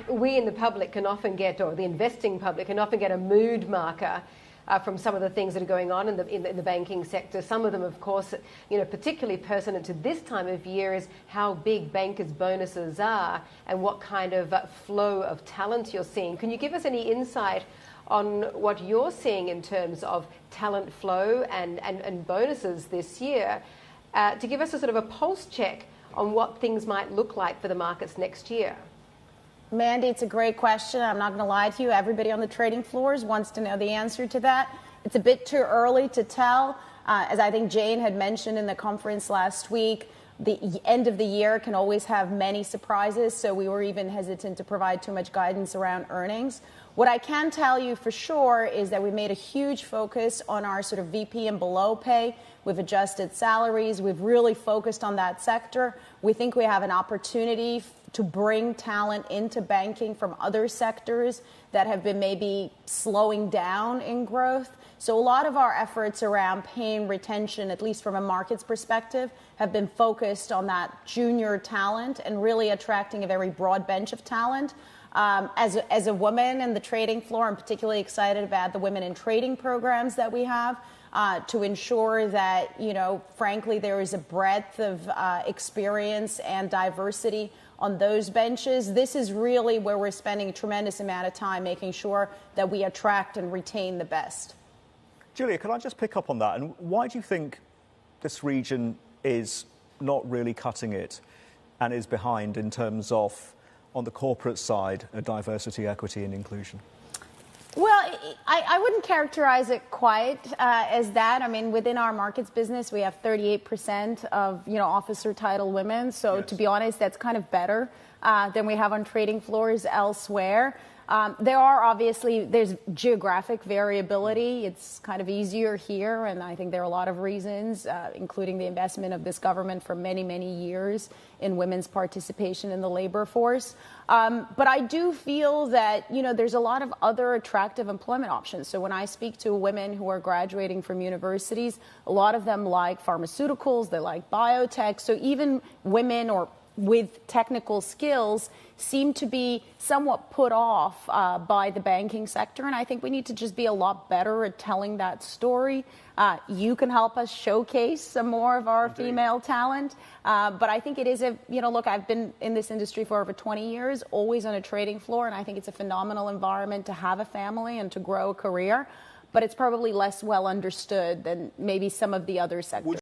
we in the public can often get, or the investing public can often get, a mood marker from some of the things that are going on in the banking sector. Some of them, of course, particularly pertinent to this time of year, is how big bankers' bonuses are and what kind of flow of talent you're seeing. Can you give us any insight on what you're seeing in terms of talent flow and bonuses this year, to give us a sort of a pulse check on what things might look like for the markets next year? Mandy, it's a great question. I'm not going to lie to you. Everybody on the trading floors wants to know the answer to that. It's a bit too early to tell. As I think Jane had mentioned in the conference last week, the end of the year can always have many surprises, so we were even hesitant to provide too much guidance around earnings. What I can tell you for sure is that we made a huge focus on our sort of VP and below pay. We've adjusted salaries. We've really focused on that sector. We think we have an opportunity to bring talent into banking from other sectors that have been maybe slowing down in growth. So a lot of our efforts around paying retention, at least from a markets perspective, have been focused on that junior talent and really attracting a very broad bench of talent. As a woman in the trading floor, I'm particularly excited about the women in trading programs that we have to ensure that, frankly, there is a breadth of experience and diversity on those benches. This is really where we're spending a tremendous amount of time making sure that we attract and retain the best. Julia, can I just pick up on that? And why do you think this region is not really cutting it and is behind in terms of, on the corporate side, diversity, equity and inclusion? Well, I wouldn't characterize it quite as that. I mean, within our markets business, we have 38% of, officer title women. So yes, to be honest, that's kind of better than we have on trading floors elsewhere. There's geographic variability. It's kind of easier here, and I think there are a lot of reasons, including the investment of this government for many, many years in women's participation in the labor force. But I do feel that, there's a lot of other attractive employment options. So when I speak to women who are graduating from universities, a lot of them like pharmaceuticals, they like biotech. So even women or with technical skills seem to be somewhat put off by the banking sector. And I think we need to just be a lot better at telling that story. You can help us showcase some more of our female talent. But I think it is look, I've been in this industry for over 20 years, always on a trading floor. And I think it's a phenomenal environment to have a family and to grow a career. But it's probably less well understood than maybe some of the other sectors.